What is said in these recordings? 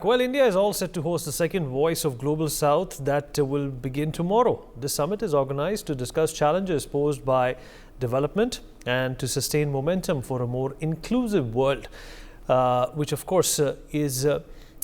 Well, India is all set to host the second Voice of Global South that will begin tomorrow. This summit is organized to discuss challenges posed by development and to sustain momentum for a more inclusive world, which of course is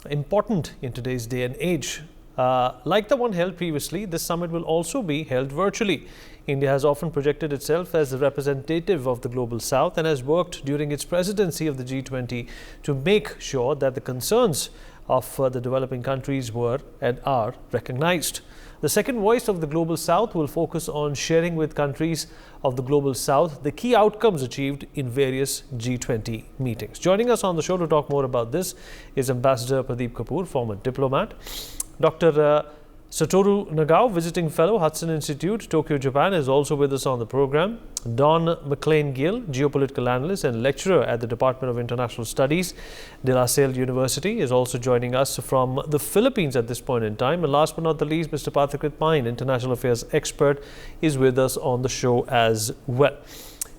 important in today's day and age. Like the one held previously, this summit will also be held virtually. India has often projected itself as a representative of the Global South and has worked during its presidency of the G20 to make sure that the concerns of the developing countries were and are recognized. The second Voice of the Global South will focus on sharing with countries of the Global South the key outcomes achieved in various G20 meetings. Joining us on the show to talk more about this is Ambassador Pradeep Kapoor, former diplomat. Dr. Satoru Nagao, visiting fellow, Hudson Institute, Tokyo, Japan, is also with us on the program. Don McLean-Gill, geopolitical analyst and lecturer at the Department of International Studies, De La Salle University, is also joining us from the Philippines at this point in time. And last but not the least, Mr. Pathakrit Pine, international affairs expert, is with us on the show as well.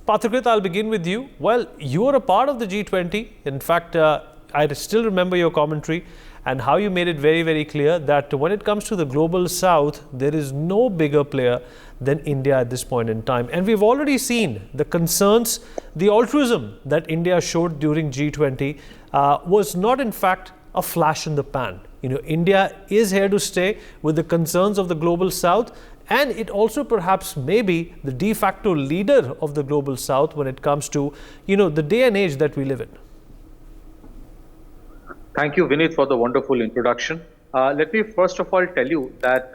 Pathakrit, I'll begin with you. Well, you are a part of the G20. In fact, I still remember your commentary and how you made it very, very clear that when it comes to the Global South, there is no bigger player than India at this point in time. And we've already seen the concerns, the altruism that India showed during G20 was not in fact a flash in the pan. You know, India is here to stay with the concerns of the Global South, and it also perhaps may be the de facto leader of the Global South when it comes to, you know, the day and age that we live in. Thank you, Vinit, for the wonderful introduction. Let me first of all tell you that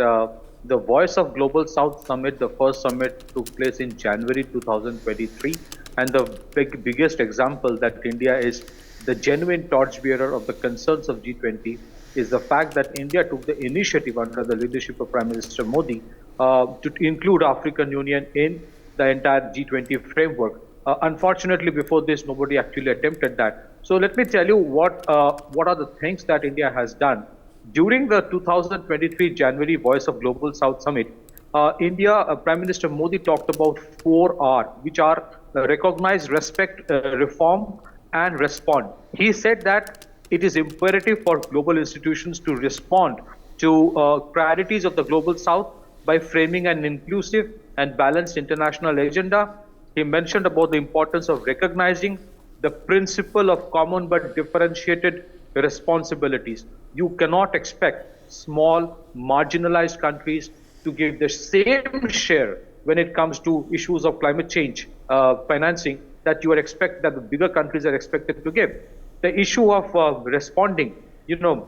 the Voice of Global South Summit, the first summit, took place in January 2023. And the biggest example that India is the genuine torchbearer of the concerns of G20 is the fact that India took the initiative under the leadership of Prime Minister Modi to include African Union in the entire G20 framework. Unfortunately, before this, nobody actually attempted that. So let me tell you what are the things that India has done. During the 2023 January Voice of Global South Summit, Prime Minister Modi talked about 4R, which are recognize, respect, reform, and respond. He said that it is imperative for global institutions to respond to priorities of the Global South by framing an inclusive and balanced international agenda. He mentioned about the importance of recognizing the principle of common but differentiated responsibilities. You cannot expect small, marginalized countries to give the same share when it comes to issues of climate change financing that the bigger countries are expected to give. The issue of responding,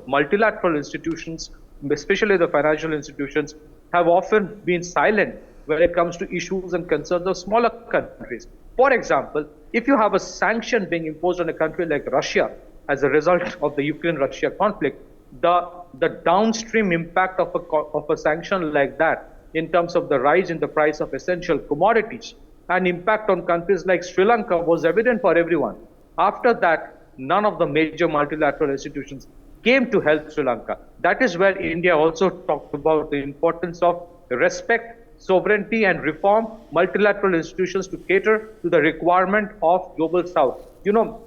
multilateral institutions, especially the financial institutions, have often been silent when it comes to issues and concerns of smaller countries. For example, if you have a sanction being imposed on a country like Russia as a result of the Ukraine-Russia conflict, the downstream impact of a sanction like that in terms of the rise in the price of essential commodities and impact on countries like Sri Lanka was evident for everyone. After that, none of the major multilateral institutions came to help Sri Lanka. That is where India also talked about the importance of respect, sovereignty, and reform multilateral institutions to cater to the requirement of Global South.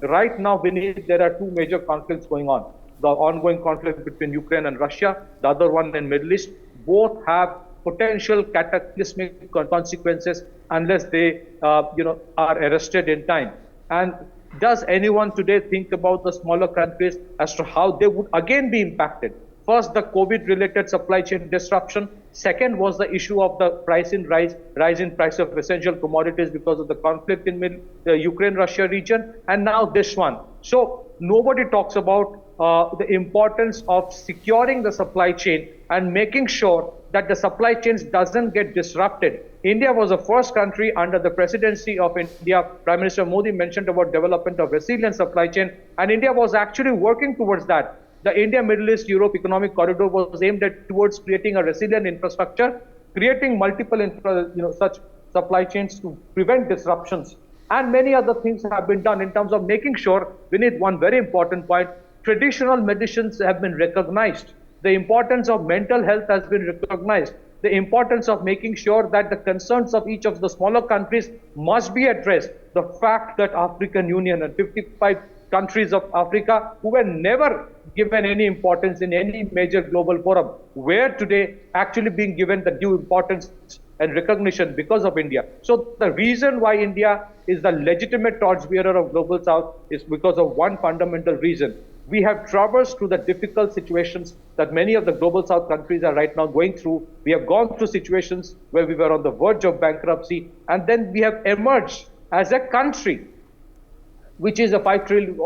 Right now, there are two major conflicts going on. The ongoing conflict between Ukraine and Russia, the other one in Middle East. Both have potential cataclysmic consequences unless they are arrested in time. And does anyone today think about the smaller countries as to how they would again be impacted? First, the COVID-related supply chain disruption. Second was the issue of the rise in price of essential commodities because of the conflict in the Ukraine-Russia region, and now this one. So nobody talks about the importance of securing the supply chain and making sure that the supply chains doesn't get disrupted. India was the first country under the presidency of India. Prime Minister Modi mentioned about development of resilient supply chain, and India was actually working towards that. The India, Middle East, Europe economic corridor was aimed towards creating a resilient infrastructure, creating multiple such supply chains to prevent disruptions. And many other things have been done in terms of making sure, we need one very important point, traditional medicines have been recognized. The importance of mental health has been recognized. The importance of making sure that the concerns of each of the smaller countries must be addressed. The fact that African Union and 55 countries of Africa who were never given any importance in any major global forum. We're today actually being given the due importance and recognition because of India. So the reason why India is the legitimate torchbearer of Global South is because of one fundamental reason. We have traversed through the difficult situations that many of the Global South countries are right now going through. We have gone through situations where we were on the verge of bankruptcy, and then we have emerged as a country which is a 5 trillion,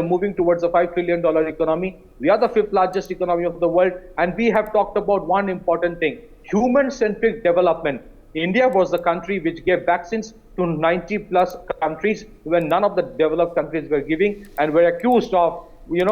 moving towards a $5 trillion economy. We are the fifth largest economy of the world, and we have talked about one important thing: human-centric development. India was the country which gave vaccines to 90 plus countries when none of the developed countries were giving, and were accused of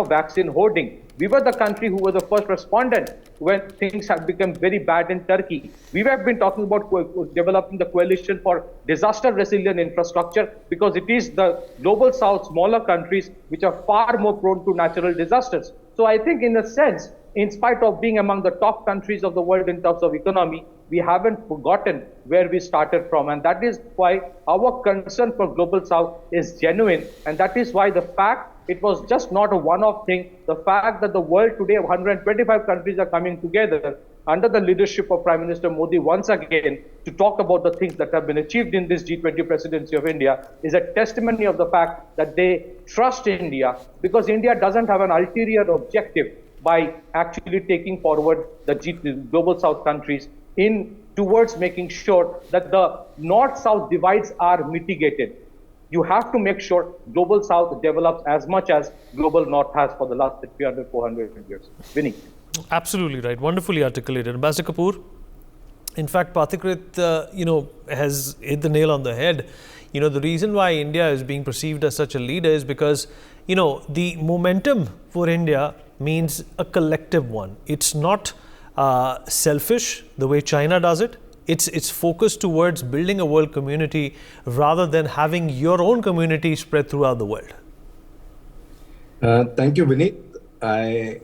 vaccine hoarding. We were the country who were the first respondent when things had become very bad in Turkey. We have been talking about developing the coalition for disaster resilient infrastructure because it is the global south, smaller countries, which are far more prone to natural disasters. So I think in a sense, in spite of being among the top countries of the world in terms of economy, we haven't forgotten where we started from. And that is why our concern for Global South is genuine. And that is why the fact it was just not a one-off thing, the fact that the world today, 125 countries are coming together under the leadership of Prime Minister Modi once again to talk about the things that have been achieved in this G20 presidency of India is a testimony of the fact that they trust India, because India doesn't have an ulterior objective by actually taking forward the Global South countries in towards making sure that the North-South divides are mitigated. You have to make sure Global South develops as much as Global North has for the last 300, 400 years. Vinny. Absolutely right. Wonderfully articulated. Ambassador Kapoor, in fact, Pathikrit, has hit the nail on the head. The reason why India is being perceived as such a leader is because, the momentum for India means a collective one. It's not selfish the way China does it. It's focused towards building a world community rather than having your own community spread throughout the world. Thank you, Vineet. I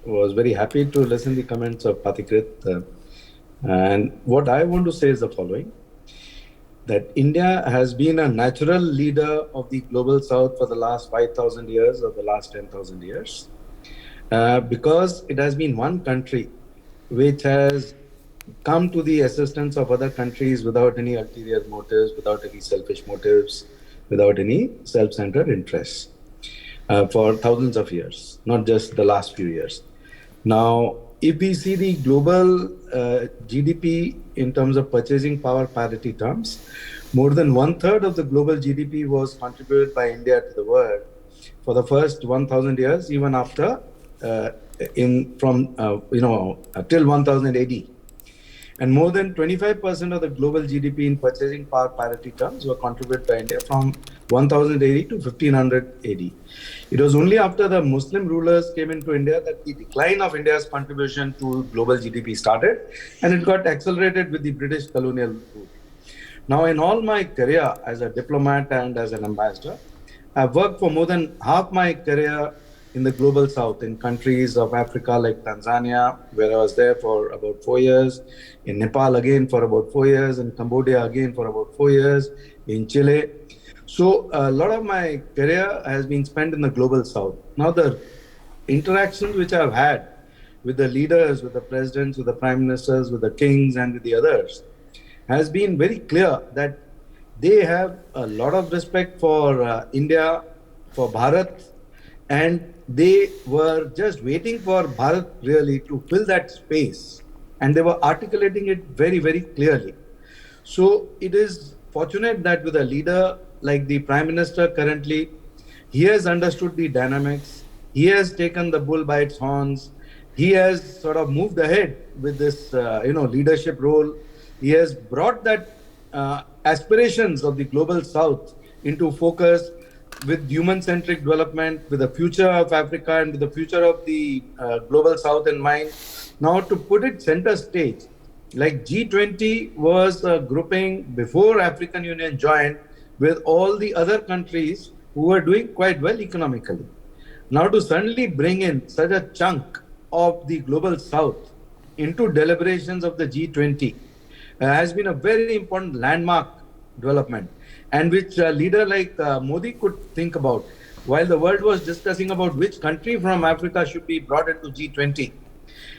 was very happy to listen to the comments of Pathikrit. And what I want to say is the following: that India has been a natural leader of the Global South for the last 5,000 years or the last 10,000 years, because it has been one country which has come to the assistance of other countries without any ulterior motives, without any selfish motives, without any self-centered interests for thousands of years, not just the last few years. Now, if we see the global GDP in terms of purchasing power parity terms, more than 1/3 of the global GDP was contributed by India to the world for the first 1,000 years, even after till 1000 AD. And more than 25% of the global GDP in purchasing power parity terms were contributed by India from 1000 AD to 1500 AD. It was only after the Muslim rulers came into India that the decline of India's contribution to global GDP started, and it got accelerated with the British colonial rule. Now, in all my career as a diplomat and as an ambassador, I've worked for more than half my career in the Global South, in countries of Africa like Tanzania, where I was there for about 4 years, in Nepal again for about 4 years, in Cambodia again for about 4 years, in Chile. So a lot of my career has been spent in the Global South. Now the interactions which I've had with the leaders, with the presidents, with the prime ministers, with the kings and with the others, has been very clear that they have a lot of respect for India, for Bharat, and they were just waiting for Bharat really to fill that space, and they were articulating it very, very clearly. So it is fortunate that with a leader like the Prime Minister currently, he has understood the dynamics, he has taken the bull by its horns, he has sort of moved ahead with this leadership role. He has brought that aspirations of the Global South into focus, with human-centric development, with the future of Africa and with the future of the Global South in mind. Now, to put it center stage, like G20 was a grouping before African Union joined with all the other countries who were doing quite well economically. Now, to suddenly bring in such a chunk of the Global South into deliberations of the G20 has been a very important landmark development, and which a leader like Modi could think about. while the world was discussing about which country from Africa should be brought into G20,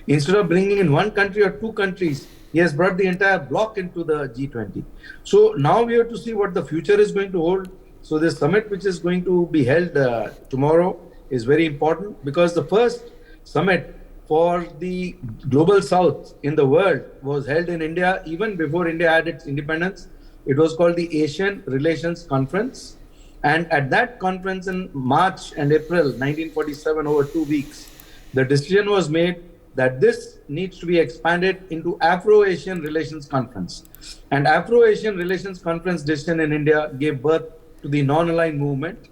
instead of bringing in one country or two countries, he has brought the entire bloc into the G20. So now we have to see what the future is going to hold. So this summit, which is going to be held tomorrow, is very important because the first summit for the global south in the world was held in India even before India had its independence. It was called the Asian Relations Conference. And at that conference in March and April 1947, over 2 weeks, the decision was made that this needs to be expanded into Afro-Asian Relations Conference. And Afro-Asian Relations Conference decision in India gave birth to the non-aligned movement.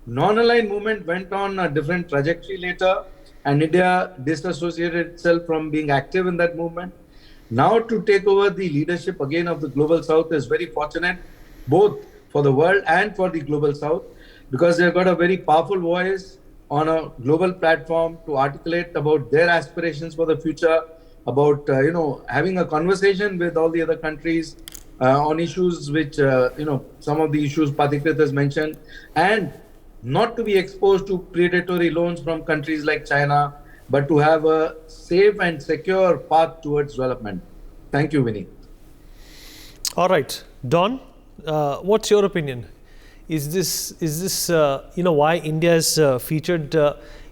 Non-aligned movement went on a different trajectory later, and India disassociated itself from being active in that movement. Now to take over the leadership again of the Global South is very fortunate, both for the world and for the Global South, because they've got a very powerful voice on a global platform to articulate about their aspirations for the future, about having a conversation with all the other countries on issues which some of the issues Pathikrit has mentioned, and not to be exposed to predatory loans from countries like China, but to have a safe and secure path towards development. Thank you, Vinny. All right, Don, what's your opinion? Is this why India is featured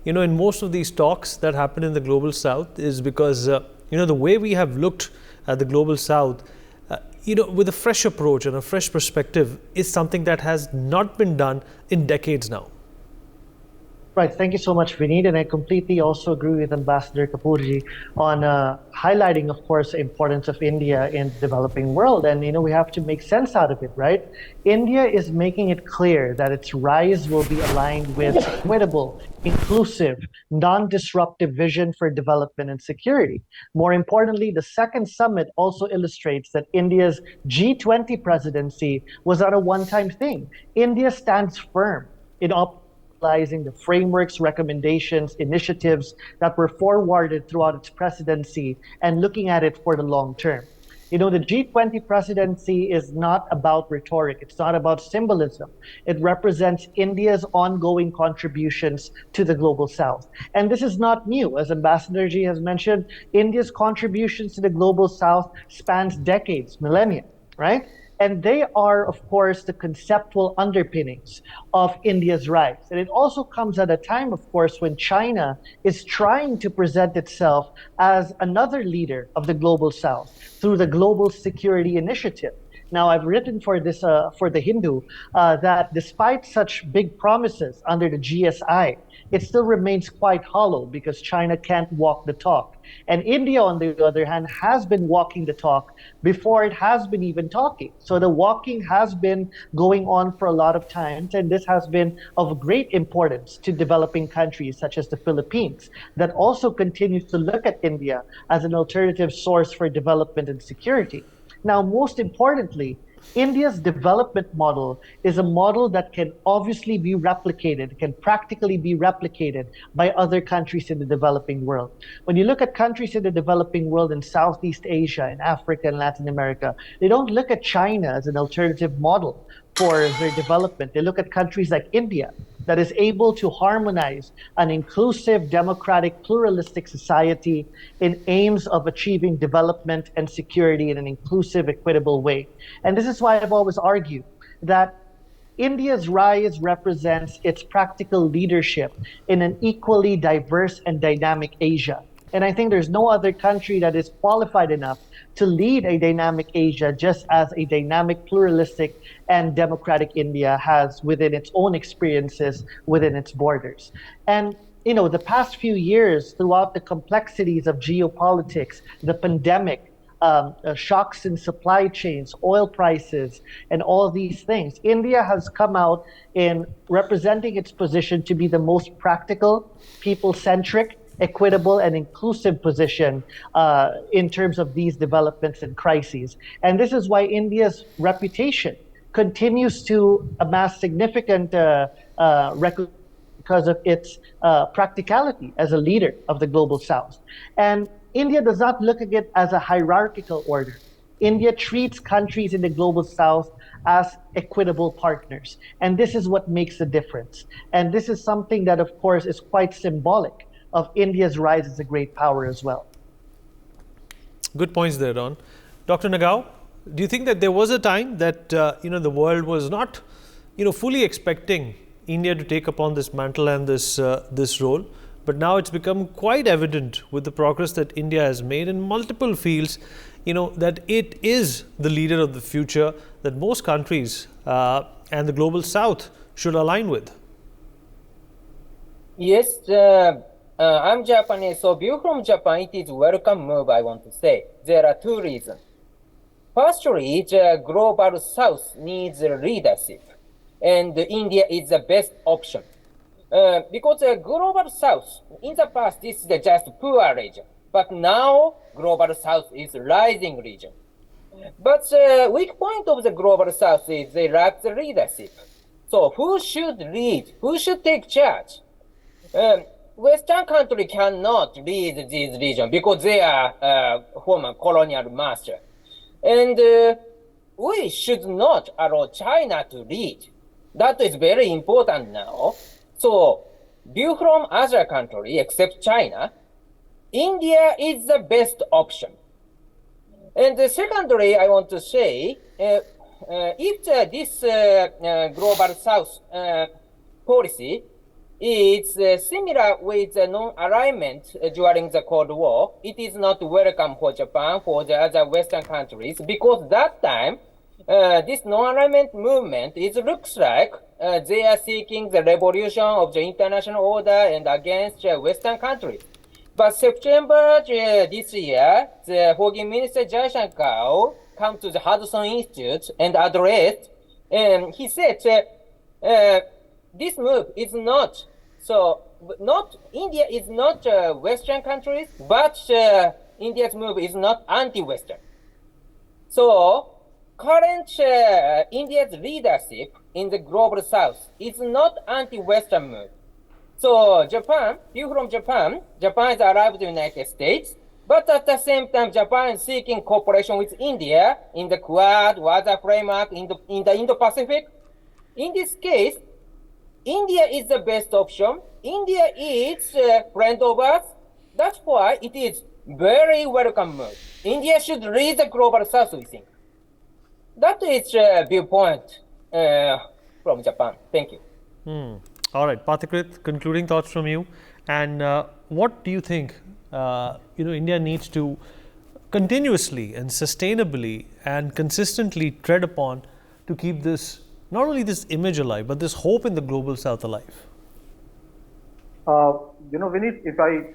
in most of these talks that happen in the Global South is because the way we have looked at the Global South with a fresh approach and a fresh perspective is something that has not been done in decades now. Right. Thank you so much, Vineet. And I completely also agree with Ambassador Kapoorji on highlighting, of course, the importance of India in the developing world. And, we have to make sense out of it, right? India is making it clear that its rise will be aligned with equitable, inclusive, non-disruptive vision for development and security. More importantly, the second summit also illustrates that India's G20 presidency was not a one-time thing. India stands firm in the frameworks, recommendations, initiatives that were forwarded throughout its presidency and looking at it for the long term. The G20 presidency is not about rhetoric. It's not about symbolism. It represents India's ongoing contributions to the Global South. And this is not new. As Ambassador Ji has mentioned, India's contributions to the Global South spans decades, millennia, right? And they are, of course, the conceptual underpinnings of India's rise. And it also comes at a time, of course, when China is trying to present itself as another leader of the Global South through the Global Security Initiative. Now, I've written for this for the Hindu that despite such big promises under the GSI, it still remains quite hollow because China can't walk the talk. And India, on the other hand, has been walking the talk before it has been even talking. So the walking has been going on for a lot of times, and this has been of great importance to developing countries such as the Philippines that also continues to look at India as an alternative source for development and security. Now, most importantly, India's development model is a model that can obviously be replicated, can practically be replicated by other countries in the developing world. When you look at countries in the developing world in Southeast Asia, in Africa and Latin America, they don't look at China as an alternative model for their development. They look at countries like India that is able to harmonize an inclusive, democratic, pluralistic society in aims of achieving development and security in an inclusive, equitable way. And this is why I've always argued that India's rise represents its practical leadership in an equally diverse and dynamic Asia. And I think there's no other country that is qualified enough to lead a dynamic Asia just as a dynamic, pluralistic, and democratic India has within its own experiences within its borders. And the past few years, throughout the complexities of geopolitics, the pandemic, shocks in supply chains, oil prices, and all these things, India has come out in representing its position to be the most practical, people-centric, equitable and inclusive position in terms of these developments and crises. And this is why India's reputation continues to amass significant recognition because of its practicality as a leader of the Global South. And India does not look at it as a hierarchical order. India treats countries in the Global South as equitable partners. And this is what makes a difference. And this is something that, of course, is quite symbolic of India's rise as a great power as well. Good points there, Don. Dr. Nagao, do you think that there was a time that the world was not fully expecting India to take upon this mantle and this role, but now it's become quite evident with the progress that India has made in multiple fields, that it is the leader of the future that most countries and the global south should align with? Yes, I'm Japanese, so view from Japan, it is welcome move, I want to say. There are two reasons. Firstly, the global south needs leadership, and India is the best option. Because the global south, in the past, this is just poor region, but now global south is rising region. But the weak point of the global south is they lack the leadership. So who should lead? Who should take charge? Western country cannot lead this region because they are former colonial master. And we should not allow China to lead. That is very important now. So, view from other country except China, India is the best option. And secondly, I want to say, if this global south policy is similar with the non-alignment during the Cold War, it is not welcome for Japan, for the other Western countries, because that time, this non-alignment movement, it looks like they are seeking the revolution of the international order and against Western countries. But September this year, the Foreign Minister Jaishankar came to the Hudson Institute and addressed, and he said, this move is not, India is not Western countries, but India's move is not anti-Western. So, current India's leadership in the global south is not anti-Western move. So Japan, view from Japan, Japan is arrived in the United States, but at the same time, Japan is seeking cooperation with India in the Quad or other framework in the Indo-Pacific. In this case, India is the best option. India is a friend of us. That's why it is very welcome move. India should lead the global south, we think. That is a viewpoint from Japan. Thank you. All right, Pathakrit, concluding thoughts from you. And what do you think India needs to continuously and sustainably and consistently tread upon to keep this, not only this image alive, but this hope in the global south alive? Vineet, if I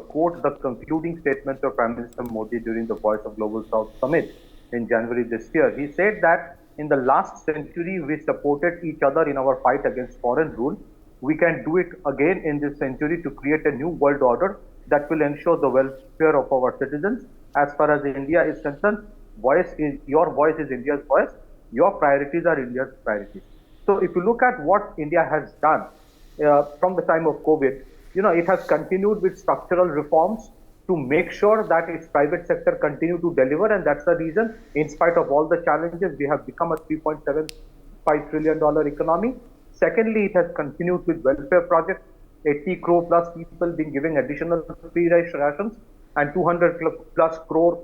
quote the concluding statement of Prime Minister Modi during the Voice of Global South Summit in January this year, he said that in the last century, we supported each other in our fight against foreign rule. We can do it again in this century to create a new world order that will ensure the welfare of our citizens. As far as India is concerned, your voice is India's voice. Your priorities are India's priorities. So if you look at what India has done from the time of COVID, it has continued with structural reforms to make sure that its private sector continue to deliver, and that's the reason, in spite of all the challenges, we have become a $3.75 trillion economy. Secondly, it has continued with welfare projects, 80 crore plus people being given additional free rations, and 200 plus crore,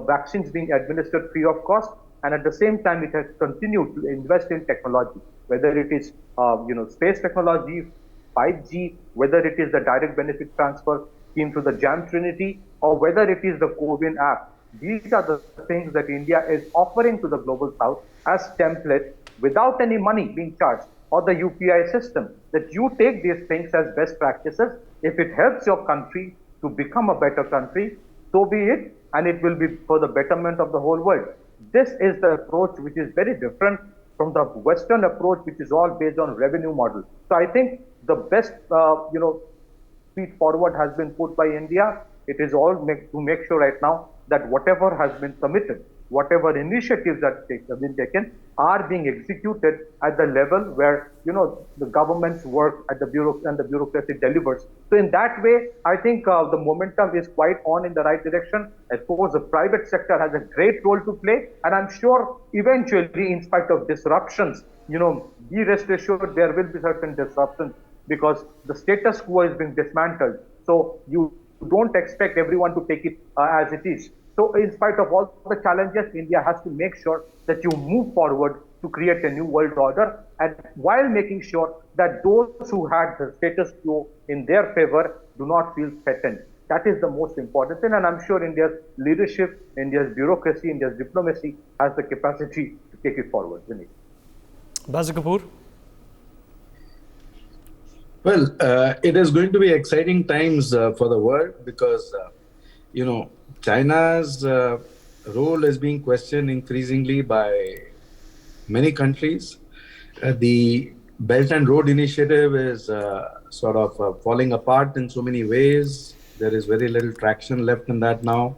vaccines being administered free of cost. And at the same time, it has continued to invest in technology, whether it is, space technology, 5G, whether it is the direct benefit transfer scheme to the JAM Trinity, or whether it is the CoWIN app. These are the things that India is offering to the global south as template without any money being charged, or the UPI system, that you take these things as best practices. If it helps your country to become a better country, so be it, and it will be for the betterment of the whole world. This is the approach which is very different from the Western approach, which is all based on revenue model. So I think the best, feet forward has been put by India. It is all to make sure right now that whatever has been committed whatever initiatives that have been taken are being executed at the level where the government's work at the bureaucracy delivers. So in that way, I think the momentum is quite on in the right direction. Of course, the private sector has a great role to play, and I'm sure eventually, in spite of disruptions, be rest assured there will be certain disruptions because the status quo is being dismantled. So you don't expect everyone to take it as it is. So in spite of all the challenges, India has to make sure that you move forward to create a new world order, and while making sure that those who had the status quo in their favor do not feel threatened. That is the most important thing, and I'm sure India's leadership, India's bureaucracy, India's diplomacy has the capacity to take it forward. Vinny. Basil Kapoor. Well, it is going to be exciting times for the world because, China's role is being questioned increasingly by many countries. The Belt and Road Initiative is sort of falling apart in so many ways. There is very little traction left in that now.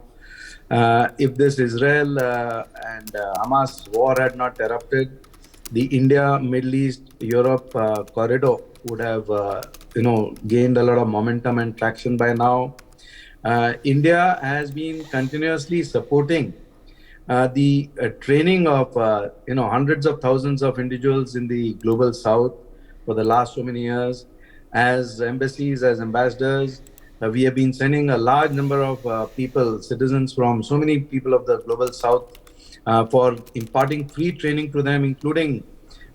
If this Israel and Hamas war had not erupted, the India, Middle East, Europe corridor would have, gained a lot of momentum and traction by now. India has been continuously supporting the training of, hundreds of thousands of individuals in the global south for the last so many years. As embassies, as ambassadors, we have been sending a large number of people, citizens from so many people of the global south for imparting free training to them, including,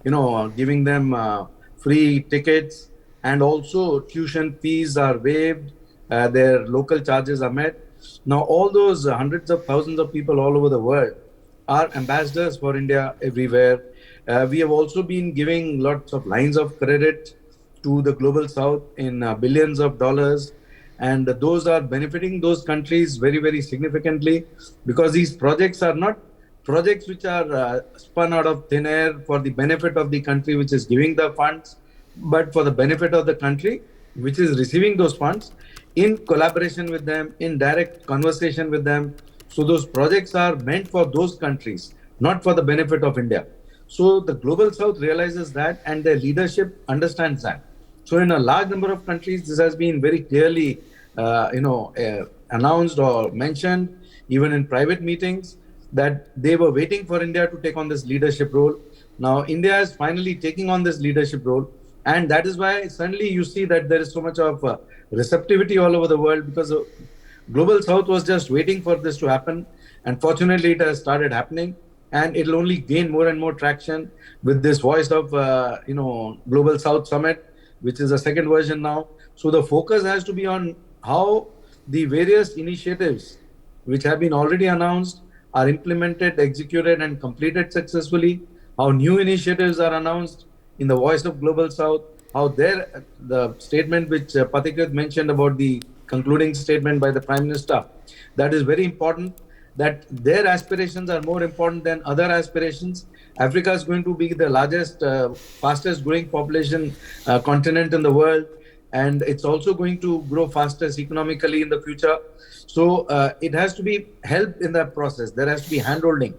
giving them free tickets, and also tuition fees are waived, their local charges are met. Now, all those hundreds of thousands of people all over the world are ambassadors for India everywhere. We have also been giving lots of lines of credit to the global south in billions of dollars. And those are benefiting those countries very, very significantly because these projects are not projects which are spun out of thin air for the benefit of the country which is giving the funds, but for the benefit of the country which is receiving those funds, in collaboration with them, in direct conversation with them. So those projects are meant for those countries, not for the benefit of India. So the global south realizes that, and their leadership understands that. So in a large number of countries, this has been very clearly announced or mentioned, even in private meetings, that they were waiting for India to take on this leadership role. Now, India is finally taking on this leadership role. And that is why suddenly you see that there is so much of receptivity all over the world, because the global south was just waiting for this to happen. And fortunately, it has started happening. And it will only gain more and more traction with this Voice of Global South Summit, which is a second version now. So the focus has to be on how the various initiatives which have been already announced are implemented, executed, and completed successfully, how new initiatives are announced in the Voice of Global South, how the statement which Pathikrit mentioned about the concluding statement by the Prime Minister, that is very important, that their aspirations are more important than other aspirations. Africa is going to be the largest, fastest growing population continent in the world, and it's also going to grow fastest economically in the future. So it has to be helped in that process. There has to be handholding.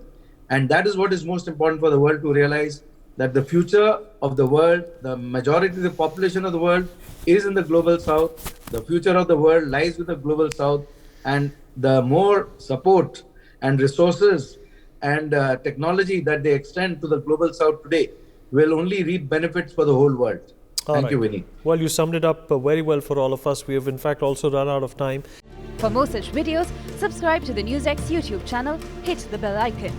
And that is what is most important for the world to realize, that the future of the world, the majority of the population of the world is in the global south. The future of the world lies with the global south. And the more support and resources and technology that they extend to the global south today will only reap benefits for the whole world. Thank you, Winnie. Well, you summed it up very well for all of us. We have in fact also run out of time. For more such videos, subscribe to the NewsX YouTube channel, hit the bell icon.